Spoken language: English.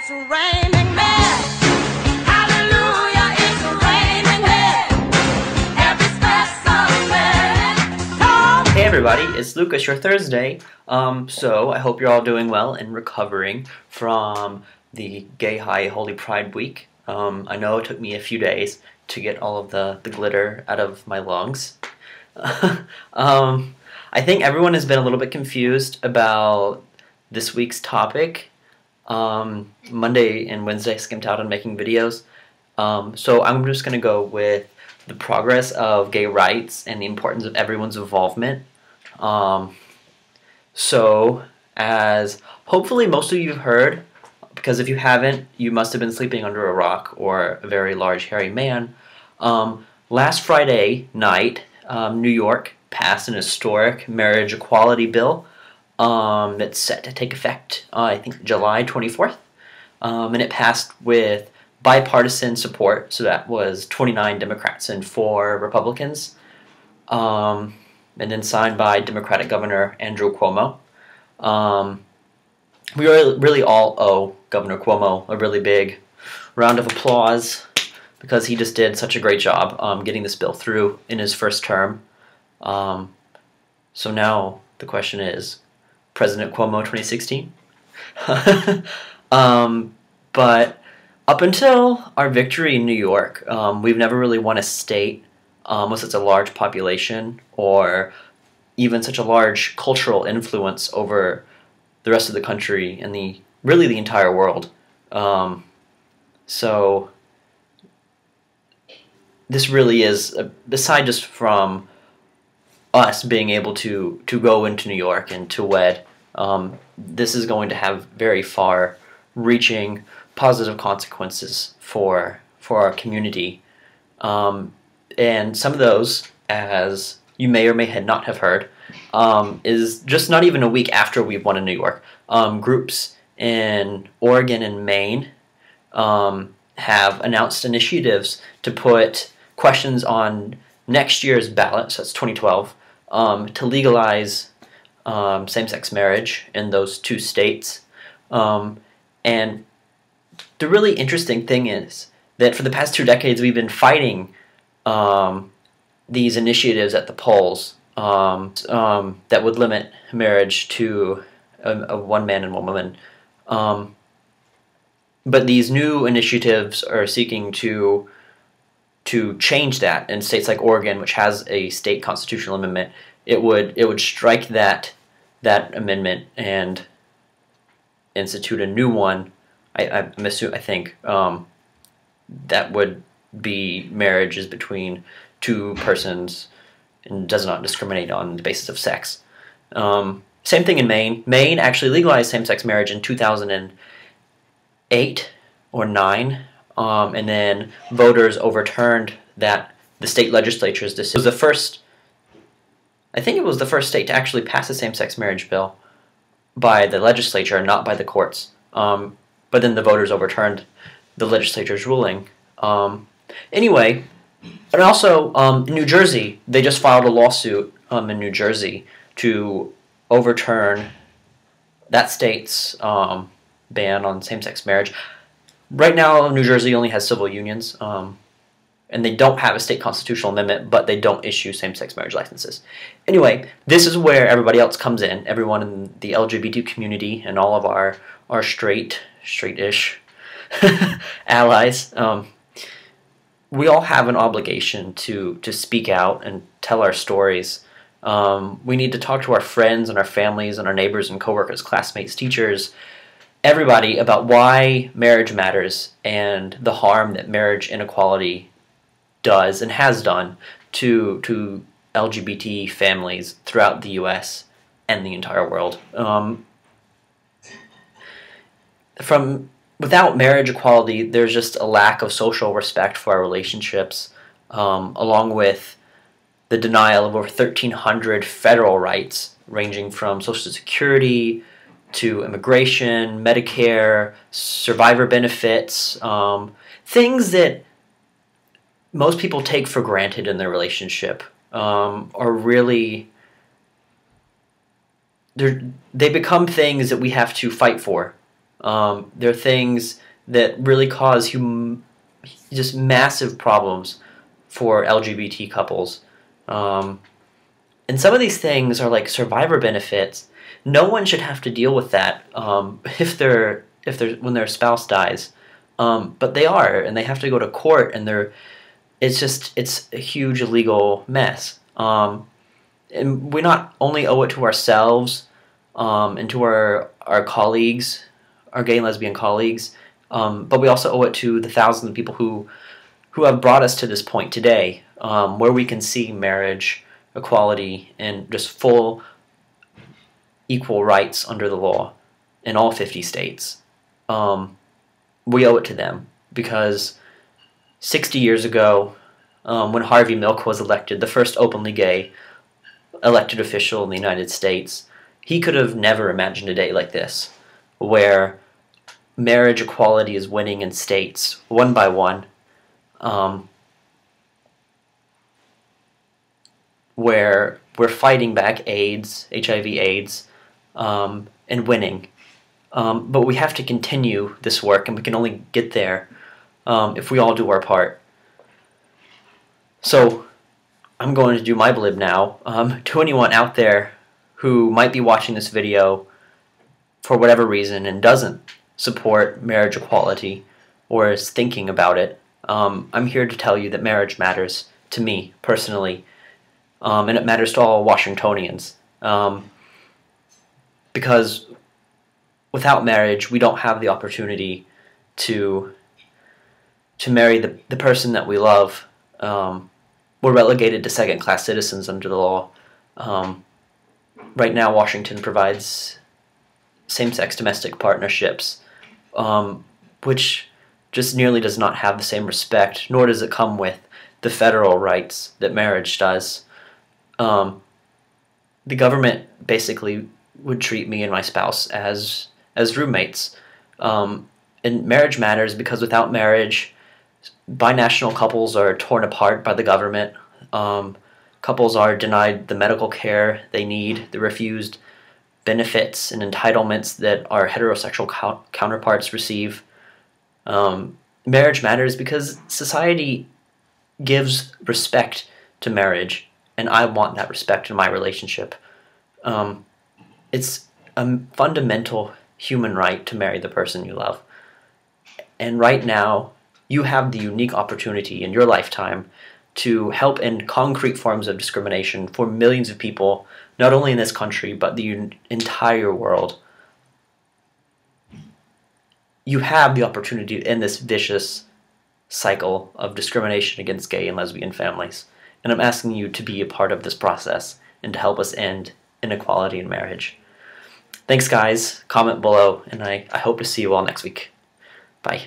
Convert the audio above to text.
It's raining men. Hallelujah, it's raining men. Every special man. Hey everybody, it's Lucas, your Thursday. So I hope you're all doing well and recovering from the Gay High Holy Pride Week. I know it took me a few days to get all of the glitter out of my lungs. I think everyone has been a little bit confused about this week's topic. Monday and Wednesday I skimped out on making videos. So I'm just going to go with the progress of gay rights and the importance of everyone's involvement. So as hopefully most of you have heard, because if you haven't, you must have been sleeping under a rock or a very large hairy man. Last Friday night, New York passed an historic marriage equality bill that's set to take effect, I think, July 24th. And it passed with bipartisan support, so that was 29 Democrats and 4 Republicans, and then signed by Democratic Governor Andrew Cuomo. We really all owe Governor Cuomo a really big round of applause because he just did such a great job getting this bill through in his first term. So now the question is, President Cuomo 2016? But up until our victory in New York, we've never really won a state with such a large population or even such a large cultural influence over the rest of the country and really the entire world. So this really is, aside just from us being able to go into New York and to wed, this is going to have very far-reaching positive consequences for our community. And some of those, as you may or may not have heard, is just not even a week after we've won in New York. Groups in Oregon and Maine have announced initiatives to put questions on next year's ballot, so that's 2012, to legalize same-sex marriage in those 2 states. And the really interesting thing is that for the past 2 decades we've been fighting these initiatives at the polls that would limit marriage to a one man and one woman. But these new initiatives are seeking to change that in states like Oregon, which has a state constitutional amendment. It would strike that amendment and institute a new one. I think that would be marriages between 2 persons and does not discriminate on the basis of sex. Same thing in Maine. Maine actually legalized same-sex marriage in 2008 or 9, and then voters overturned the state legislature's decision. It was the first, I think it was the first state to actually pass a same-sex marriage bill by the legislature, not by the courts. But then the voters overturned the legislature's ruling. Anyway, and also in New Jersey, they just filed a lawsuit in New Jersey to overturn that state's ban on same-sex marriage. Right now, New Jersey only has civil unions, and they don't have a state constitutional amendment, but they don't issue same-sex marriage licenses. Anyway, this is where everybody else comes in, everyone in the LGBT community and all of our straight-ish allies. We all have an obligation to speak out and tell our stories. We need to talk to our friends and our families and our neighbors and coworkers, classmates, teachers, everybody about why marriage matters and the harm that marriage inequality does and has done to LGBT families throughout the U.S. and the entire world. Without marriage equality, there's just a lack of social respect for our relationships, along with the denial of over 1,300 federal rights, ranging from Social Security to immigration, Medicare, survivor benefits, things that most people take for granted in their relationship, are really, they become things that we have to fight for. They're things that really cause just massive problems for LGBT couples. And some of these things are like survivor benefits. No one should have to deal with that when their spouse dies. But they are, and they have to go to court, and it's a huge legal mess. And we not only owe it to ourselves and to our colleagues, our gay and lesbian colleagues, but we also owe it to the thousands of people who have brought us to this point today, where we can see marriage, equality, and just full equal rights under the law in all 50 states. We owe it to them because 60 years ago, when Harvey Milk was elected, the first openly gay elected official in the United States, he could have never imagined a day like this, where marriage equality is winning in states one by one, where we're fighting back HIV/AIDS, and winning. But we have to continue this work, and we can only get there if we all do our part. So I'm going to do my blib now. To anyone out there who might be watching this video for whatever reason and doesn't support marriage equality or is thinking about it, I'm here to tell you that marriage matters to me personally, and it matters to all Washingtonians. Because without marriage, we don't have the opportunity to marry the person that we love. We're relegated to second-class citizens under the law. Right now, Washington provides same-sex domestic partnerships, which just nearly does not have the same respect, nor does it come with the federal rights that marriage does. The government basically would treat me and my spouse as roommates. And marriage matters because without marriage, binational couples are torn apart by the government. Couples are denied the medical care they need. They're refused benefits and entitlements that our heterosexual counterparts receive. Marriage matters because society gives respect to marriage, and I want that respect in my relationship. It's a fundamental human right to marry the person you love. And right now, you have the unique opportunity in your lifetime to help end concrete forms of discrimination for millions of people, not only in this country, but the entire world. You have the opportunity to end this vicious cycle of discrimination against gay and lesbian families. And I'm asking you to be a part of this process and to help us end inequality in marriage. Thanks, guys. Comment below, and I hope to see you all next week. Bye.